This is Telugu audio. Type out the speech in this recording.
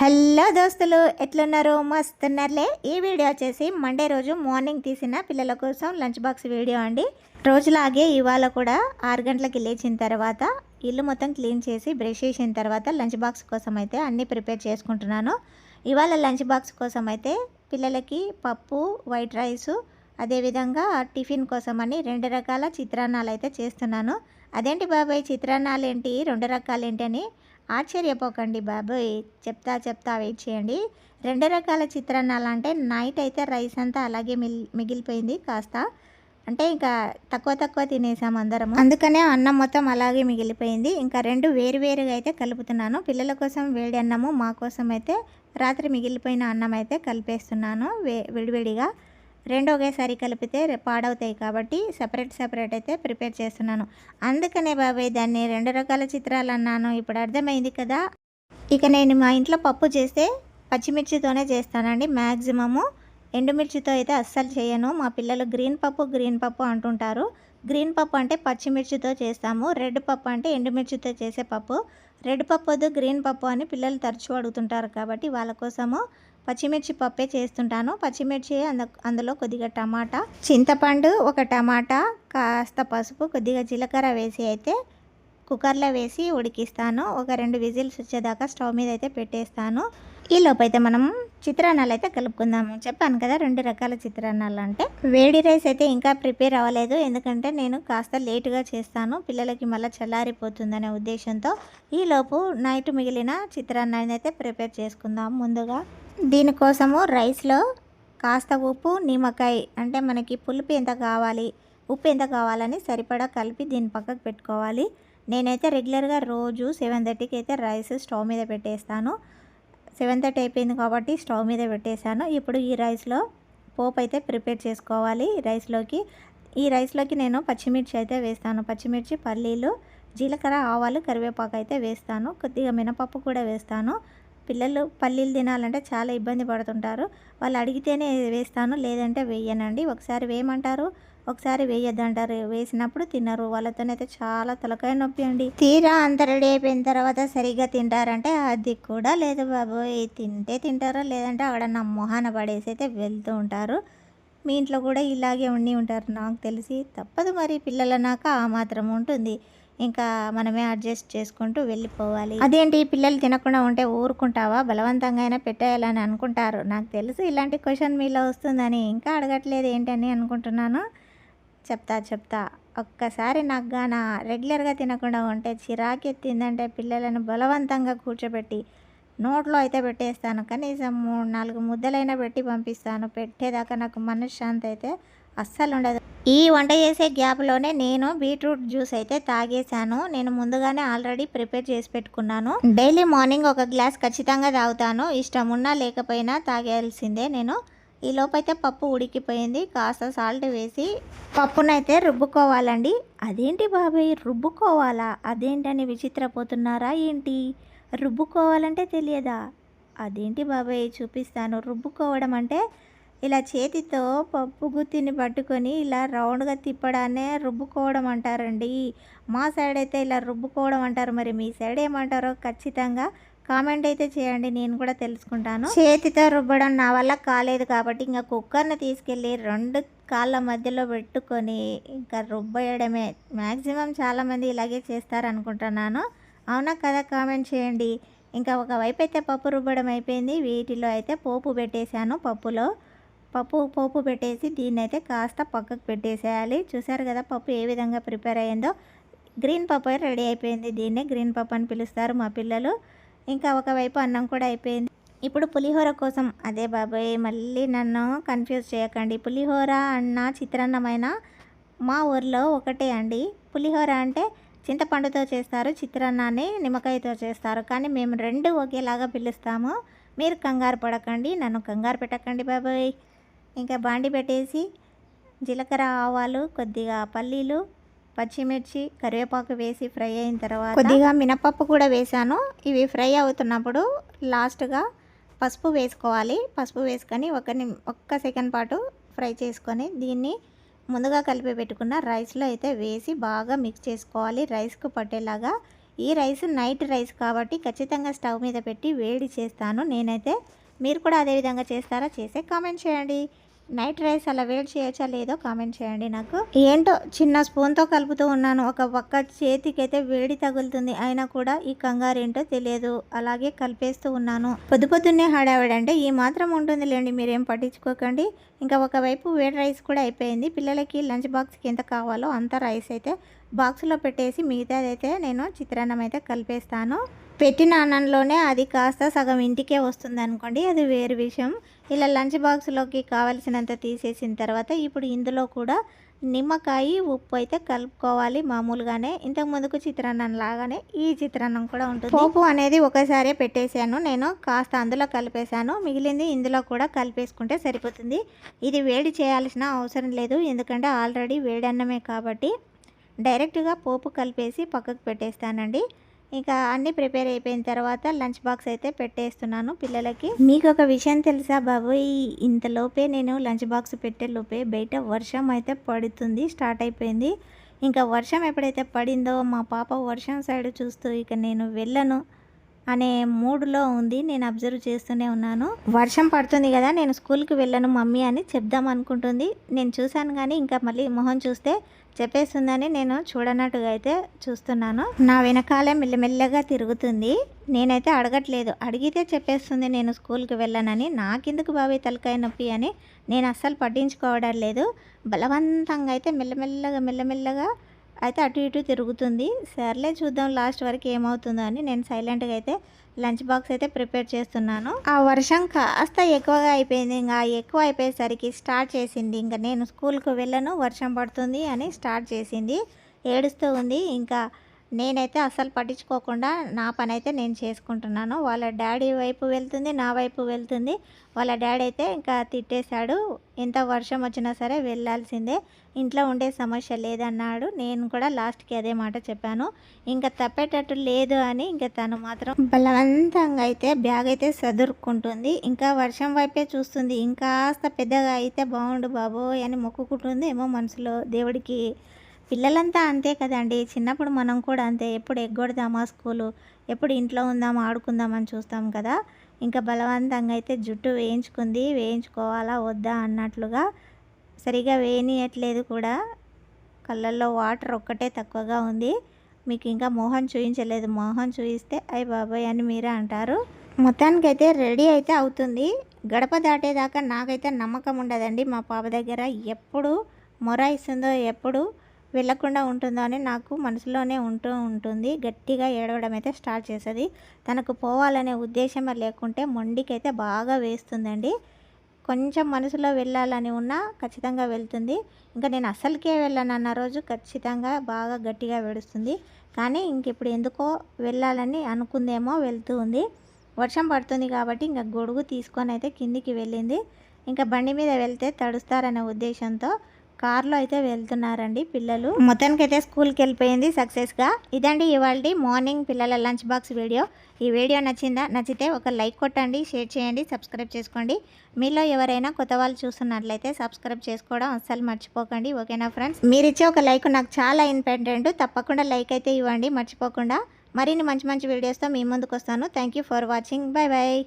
హలో దోస్తులు, ఎట్లున్నారు? మస్తున్నారులే. ఈ వీడియో వచ్చేసి మండే రోజు మార్నింగ్ తీసిన పిల్లల కోసం లంచ్ బాక్స్ వీడియో అండి. రోజులాగే ఇవాళ కూడా 6 గంటలకి లేచిన తర్వాత ఇల్లు మొత్తం క్లీన్ చేసి బ్రష్ చేసిన తర్వాత లంచ్ బాక్స్ కోసం అయితే అన్నీ ప్రిపేర్ చేసుకుంటున్నాను. ఇవాళ లంచ్ బాక్స్ కోసం అయితే పిల్లలకి పప్పు, వైట్ రైసు, అదేవిధంగా టిఫిన్ కోసం అని 2 రకాల చిత్రాన్నాలు అయితే చేస్తున్నాను. అదేంటి బాబాయ్, చిత్రాన్నాలు ఏంటి, 2 రకాలు ఏంటి అని ఆశ్చర్యపోకండి బాబోయ్, చెప్తా వెయిట్ చేయండి. 2 రకాల చిత్రాన్నాలు అంటే నైట్ అయితే రైస్ అంతా అలాగే మిగిలిపోయింది కాస్త, అంటే ఇంకా తక్కువ తినేసాం అందరము, అందుకనే అన్నం మొత్తం అలాగే మిగిలిపోయింది. ఇంకా 2 వేరువేరుగా అయితే కలుపుతున్నాను. పిల్లల కోసం వేడి అన్నము, మా కోసం అయితే రాత్రి మిగిలిపోయిన అన్నం అయితే కలిపేస్తున్నాను విడివిడిగా. 2 ఒకేసారి కలిపితే పాడవుతాయి కాబట్టి సపరేట్ అయితే ప్రిపేర్ చేస్తున్నాను. అందుకనే బాబాయ్ దాన్ని 2 రకాల చిత్రాలు అన్నాను. ఇప్పుడు అర్థమైంది కదా. ఇక నేను మా ఇంట్లో పప్పు చేస్తే పచ్చిమిర్చితోనే చేస్తానండి మ్యాక్సిమము. ఎండుమిర్చితో అయితే అస్సలు చేయను. మా పిల్లలు గ్రీన్ పప్పు అంటుంటారు. గ్రీన్ పప్పు అంటే పచ్చిమిర్చితో చేస్తాము, రెడ్ పప్పు అంటే ఎండుమిర్చితో చేసే పప్పు. రెడ్ పప్పు వద్దు గ్రీన్ పప్పు అని పిల్లలు తరచూ అడుగుతుంటారు కాబట్టి వాళ్ళ కోసము పచ్చిమిర్చి పప్పే చేస్తుంటాను. పచ్చిమిర్చి అందులో కొద్దిగా టమాటా, చింతపండు, ఒక టమాటా, కాస్త పసుపు, కొద్దిగా జీలకర్ర వేసి అయితే కుక్కర్లో వేసి ఉడికిస్తాను. ఒక 2 విజిల్స్ వచ్చేదాకా స్టవ్ మీద అయితే పెట్టేస్తాను. ఈ లోపైతే మనం చిత్రాన్నాలు అయితే కలుపుకుందాము. చెప్పాను కదా 2 రకాల చిత్రాన్నాలు అంటే. వేడి రైస్ అయితే ఇంకా ప్రిపేర్ అవ్వలేదు, ఎందుకంటే నేను కాస్త లేటుగా చేస్తాను, పిల్లలకి మళ్ళీ చల్లారిపోతుందనే ఉద్దేశంతో. ఈలోపు నైట్ మిగిలిన చిత్రాన్నాన్ని అయితే ప్రిపేర్ చేసుకుందాం. ముందుగా దీనికోసము రైస్లో కాస్త ఉప్పు, నిమ్మకాయ, అంటే మనకి పులుపు ఎంత కావాలి, ఉప్పు ఎంత కావాలని సరిపడా కలిపి దీన్ని పక్కకు పెట్టుకోవాలి. నేనైతే రెగ్యులర్గా రోజు 7:30కి అయితే రైస్ స్టవ్ మీద పెట్టేస్తాను. 7:30 అయిపోయింది కాబట్టి స్టవ్ మీద పెట్టేశాను. ఇప్పుడు ఈ రైస్లో పోపు అయితే ప్రిపేర్ చేసుకోవాలి. ఈ రైస్లోకి నేను పచ్చిమిర్చి అయితే వేస్తాను. పచ్చిమిర్చి, పల్లీలు, జీలకర్ర, ఆవాలు, కరివేపాకు అయితే వేస్తాను. కొద్దిగా మినపప్పు కూడా వేస్తాను. పిల్లలు పల్లీలు తినాలంటే చాలా ఇబ్బంది పడుతుంటారు. వాళ్ళు అడిగితేనే వేస్తాను, లేదంటే వేయనండి. ఒకసారి వేయమంటారు, ఒకసారి వేయొద్దంటారు. వేసినప్పుడు తినరు. వాళ్ళతోనైతే చాలా తలకాయ నొప్పి అండి. తీరా అంత రెడీ అయిపోయిన తర్వాత సరిగ్గా తింటారంటే అది కూడా లేదు బాబోయ్. తింటే తింటారో లేదంటే అక్కడ నా మొహాన పడేసి అయితే వెళ్తూ ఉంటారు. మీ ఇంట్లో కూడా ఇలాగే ఉండి ఉంటారు నాకు తెలిసి. తప్పదు మరి, పిల్లలన్నాక ఆ మాత్రం ఉంటుంది. ఇంకా మనమే అడ్జస్ట్ చేసుకుంటూ వెళ్ళిపోవాలి. అదేంటి పిల్లలు తినకుండా ఉంటే ఊరుకుంటావా, బలవంతంగా అయినా పెట్టేయాలని అనుకుంటారు. నాకు తెలుసు ఇలాంటి క్వశ్చన్ మీలో వస్తుందని, ఇంకా అడగట్లేదు ఏంటని అనుకుంటున్నాను. చెప్తా. ఒక్కసారి నాకు గాన రెగ్యులర్గా తినకుండా ఉంటే చిరాకెత్తిందంటే పిల్లలను బలవంతంగా కూర్చోబెట్టి నోట్లో అయితే పెట్టేస్తాను. కనీసం 3-4 ముద్దలైనా పెట్టి పంపిస్తాను. పెట్టేదాకా నాకు మనశ్శాంతి అయితే అస్సలు ఉండదు. ఈ వంట చేసే గ్యాప్లోనే నేను బీట్రూట్ జ్యూస్ అయితే తాగేశాను. నేను ముందుగానే ఆల్రెడీ ప్రిపేర్ చేసి పెట్టుకున్నాను. డైలీ మార్నింగ్ 1 గ్లాస్ ఖచ్చితంగా తాగుతాను. ఇష్టం ఉన్నా లేకపోయినా తాగేయాల్సిందే నేను. ఈ లోపైతే పప్పు ఉడికిపోయింది. కాస్త సాల్ట్ వేసి పప్పునైతే రుబ్బుకోవాలండి. అదేంటి బాబాయ్ రుబ్బుకోవాలా, అదేంటని విచిత్రపోతున్నారా ఏంటి? రుబ్బుకోవాలంటే తెలియదా? అదేంటి బాబాయ్ చూపిస్తాను. రుబ్బుకోవడం అంటే ఇలా చేతితో పప్పు గుత్తిని పట్టుకొని ఇలా రౌండ్గా తిప్పడాన్నే రుబ్బుకోవడం అంటారండి. మా సైడ్ అయితే ఇలా రుబ్బుకోవడం అంటారు. మరి మీ సైడ్ ఏమంటారో ఖచ్చితంగా కామెంట్ అయితే చేయండి, నేను కూడా తెలుసుకుంటాను. చేతితో రుబ్బడం నా వల్ల కాలేదు కాబట్టి ఇంకా కుక్కర్ని తీసుకెళ్ళి 2 కాళ్ళ మధ్యలో పెట్టుకొని ఇంకా రుబ్బేయడమే. మ్యాక్సిమం చాలామంది ఇలాగే చేస్తారనుకుంటున్నాను. అవునా కదా, కామెంట్ చేయండి. ఇంకా ఒకవైపు అయితే పప్పు రుబ్బడం అయిపోయింది. వీటిలో అయితే పోపు పెట్టేశాను. పోపు పెట్టేసి దీన్ని అయితే కాస్త పక్కకు పెట్టేసేయాలి. చూసారు కదా పప్పు ఏ విధంగా ప్రిపేర్ అయ్యిందో. గ్రీన్ పప్పు రెడీ అయిపోయింది. దీన్నే గ్రీన్ పప్పు అని పిలుస్తారు మా పిల్లలు. ఇంకా ఒకవైపు అన్నం కూడా అయిపోయింది. ఇప్పుడు పులిహోర కోసం, అదే బాబాయ్ మళ్ళీ నన్ను కన్ఫ్యూజ్ చేయకండి. పులిహోర అన్న చిత్రాన్నమైన మా ఊర్లో ఒకటే అండి. పులిహోర అంటే చింతపండుతో చేస్తారు, చిత్రాన్నాన్ని నిమ్మకాయతో చేస్తారు. కానీ మేము 2 ఒకేలాగా పిలుస్తాము. మీరు కంగారు పడకండి, నన్ను కంగారు పెట్టకండి బాబాయ్. ఇంకా బాండి పెట్టేసి జీలకర్ర, ఆవాలు, కొద్దిగా పల్లీలు, పచ్చిమిర్చి, కరివేపాకు వేసి ఫ్రై అయిన తర్వాత కొద్దిగా మినపప్పు కూడా వేసాను. ఇవి ఫ్రై అవుతున్నప్పుడు లాస్ట్గా పసుపు వేసుకోవాలి. పసుపు వేసుకొని 1 సెకండ్ పాటు ఫ్రై చేసుకొని దీన్ని ముందుగా కలిపి పెట్టుకున్న రైస్లో అయితే వేసి బాగా మిక్స్ చేసుకోవాలి, రైస్కు పట్టేలాగా. ఈ రైస్ నైట్ రైస్ కాబట్టి ఖచ్చితంగా స్టవ్ మీద పెట్టి వేడి చేస్తాను నేనైతే. మీరు కూడా అదే విధంగా చేస్తారా? చేసే కామెంట్ చేయండి. నైట్ రైస్ అలా వేడి చేయొచ్చా లేదో కామెంట్ చేయండి నాకు. ఏంటో చిన్న స్పూన్తో కలుపుతూ ఉన్నాను. ఒక పక్క చేతికైతే వేడి తగులుతుంది, అయినా కూడా ఈ కంగారు ఏంటో తెలియదు, అలాగే కలిపేస్తూ ఉన్నాను. పొద్దున్నే హడావిడంటే ఈ మాత్రం ఉంటుందిలేండి, మీరేం పట్టించుకోకండి. ఇంకా ఒకవైపు వేడి రైస్ కూడా అయిపోయింది. పిల్లలకి లంచ్ బాక్స్కి ఎంత కావాలో అంత రైస్ అయితే బాక్స్లో పెట్టేసి మిగతాదైతే నేను చిత్రాన్నం అయితే కలిపేస్తాను. పెట్టిన అన్నంలోనే అది కాస్త సగం ఇంటికే వస్తుంది అనుకోండి, అది వేరు విషయం. ఇలా లంచ్ బాక్స్లోకి కావలసినంత తీసేసిన తర్వాత ఇప్పుడు ఇందులో కూడా నిమ్మకాయ ఉప్పు అయితే కలుపుకోవాలి మామూలుగానే. ఇంతకు ముందుకు చిత్రాన్నం లాగానే ఈ చిత్రాన్నం కూడా ఉంటుంది. పోపు అనేది ఒకసారి పెట్టేశాను నేను, కాస్త అందులో కలిపేశాను, మిగిలింది ఇందులో కూడా కలిపేసుకుంటే సరిపోతుంది. ఇది వేడి చేయాల్సిన అవసరం లేదు, ఎందుకంటే ఆల్రెడీ వేడన్నమే కాబట్టి డైరెక్ట్గా పోపు కలిపేసి పక్కకు పెట్టేస్తానండి. ఇంకా అన్నీ ప్రిపేర్ అయిపోయిన తర్వాత లంచ్ బాక్స్ అయితే పెట్టేస్తున్నాను పిల్లలకి. మీకు ఒక విషయం తెలుసా బాబు, ఇంతలోపే నేను లంచ్ బాక్స్ పెట్టేలోపే బయట వర్షం అయితే పడుతుంది, స్టార్ట్ అయిపోయింది. ఇంకా వర్షం ఎప్పుడైతే పడిందో మా పాప వర్షం సైడ్ చూస్తూ ఇక నేను వెళ్ళను అనే మూడ్లో ఉంది. నేను అబ్జర్వ్ చేస్తూనే ఉన్నాను. వర్షం పడుతుంది కదా, నేను స్కూల్కి వెళ్ళను మమ్మీ అని చెప్దాం అనుకుంటుంది. నేను చూశాను కానీ ఇంకా మళ్ళీ మొహం చూస్తే చెప్పేస్తుందని నేను చూడనట్టుగా అయితే చూస్తున్నాను. నా వెనకాలే మెల్లమెల్లగా తిరుగుతుంది. నేనైతే అడగట్లేదు, అడిగితే చెప్పేస్తుంది నేను స్కూల్కి వెళ్ళనని. నాకెందుకు బాబాయ్ తలకాయ నొప్పి అని నేను అస్సలు పట్టించుకోవడం లేదు. బలవంతంగా అయితే మెల్లమెల్లగా అయితే అటు ఇటు తిరుగుతుంది. సర్లే చూద్దాం లాస్ట్ వరకు ఏమవుతుందో అని నేను సైలెంట్గా అయితే లంచ్ బాక్స్ అయితే ప్రిపేర్ చేస్తున్నాను. ఆ వర్షం కాస్త ఎక్కువగా అయిపోయింది. ఇంకా ఎక్కువ అయిపోయేసరికి స్టార్ట్ చేసింది, ఇంకా నేను స్కూల్కి వెళ్ళను వర్షం పడుతుంది అని స్టార్ట్ చేసింది. ఏడుస్తూ ఉంది. ఇంకా నేనైతే అస్సలు పట్టించుకోకుండా నా పని అయితే నేను చేసుకుంటున్నాను. వాళ్ళ డాడీ వైపు వెళ్తుంది, నా వైపు వెళ్తుంది. వాళ్ళ డాడీ అయితే ఇంకా తిట్టేశాడు, ఎంత వర్షం వచ్చినా సరే వెళ్ళాల్సిందే, ఇంట్లో ఉండే సమస్య లేదన్నాడు. నేను కూడా లాస్ట్కి అదే మాట చెప్పాను. ఇంకా తప్పేటట్టు లేదు అని ఇంకా తను మాత్రం బలవంతంగా అయితే బ్యాగ్ అయితే సదురుకుంటుంది. ఇంకా వర్షం వైపే చూస్తుంది. ఇంకాస్త పెద్దగా అయితే బాగుండు బాబోయ్ అని మొక్కుకుంటుంది ఏమో మనసులో దేవుడికి. పిల్లలంతా అంతే కదండి, చిన్నప్పుడు మనం కూడా అంతే, ఎప్పుడు ఎగ్గొడదామా స్కూలు, ఎప్పుడు ఇంట్లో ఉందామా ఆడుకుందామని చూస్తాం కదా. ఇంకా బలవంతంగా అయితే జుట్టు వేయించుకోవాలా వద్దా అన్నట్లుగా, సరిగా వేయనీయట్లేదు కూడా. కళ్ళల్లో వాటర్ ఒక్కటే తక్కువగా ఉంది. మీకు ఇంకా మోహన్ చూపించలేదు, మోహన్ చూపిస్తే అయ్య బాబాయ్ అని మీరే అంటారు. మొత్తానికైతే రెడీ అయితే అవుతుంది. గడప దాటేదాకా నాకైతే నమ్మకం ఉండదండి మా పాప దగ్గర. ఎప్పుడు మొరాయిస్తుందో, ఎప్పుడు వెళ్ళకుండా ఉంటుందో అని నాకు మనసులోనే ఉంటుంది. గట్టిగా ఏడవడం అయితే స్టార్ట్ చేస్తుంది. తనకు పోవాలనే ఉద్దేశం లేకుంటే మొండికైతే బాగా వేస్తుందండి. కొంచెం మనసులో వెళ్ళాలని ఉన్నా ఖచ్చితంగా వెళ్తుంది. ఇంకా నేను అస్సలకే వెళ్ళానన్న రోజు ఖచ్చితంగా బాగా గట్టిగా వెడుస్తుంది. కానీ ఇంక ఇప్పుడు ఎందుకో వెళ్ళాలని అనుకుందేమో వెళ్తూ ఉంది. వర్షం పడుతుంది కాబట్టి ఇంకా గొడుగు తీసుకొని అయితే కిందికి వెళ్ళింది. ఇంకా బండి మీద వెళ్తే తడుస్తారనే ఉద్దేశంతో కార్లో అయితే వెళ్తున్నారండి పిల్లలు. మొత్తానికైతే స్కూల్కి వెళ్ళిపోయింది సక్సెస్గా. ఇదండి ఇవాళ మార్నింగ్ పిల్లల లంచ్ బాక్స్ వీడియో. ఈ వీడియో నచ్చిందా? నచ్చితే ఒక లైక్ కొట్టండి, షేర్ చేయండి, సబ్స్క్రైబ్ చేసుకోండి. మీలో ఎవరైనా కొత్త వాళ్ళు చూస్తున్నట్లయితే సబ్స్క్రైబ్ చేసుకోవడం అస్సలు మర్చిపోకండి, ఓకేనా ఫ్రెండ్స్? మీరు ఇచ్చే ఒక లైక్ నాకు చాలా ఇంపార్టెంట్, తప్పకుండా లైక్ అయితే ఇవ్వండి మర్చిపోకుండా. మరిన్ని మంచి వీడియోస్తో మీ ముందుకు వస్తాను. Thank you for watching. Bye bye.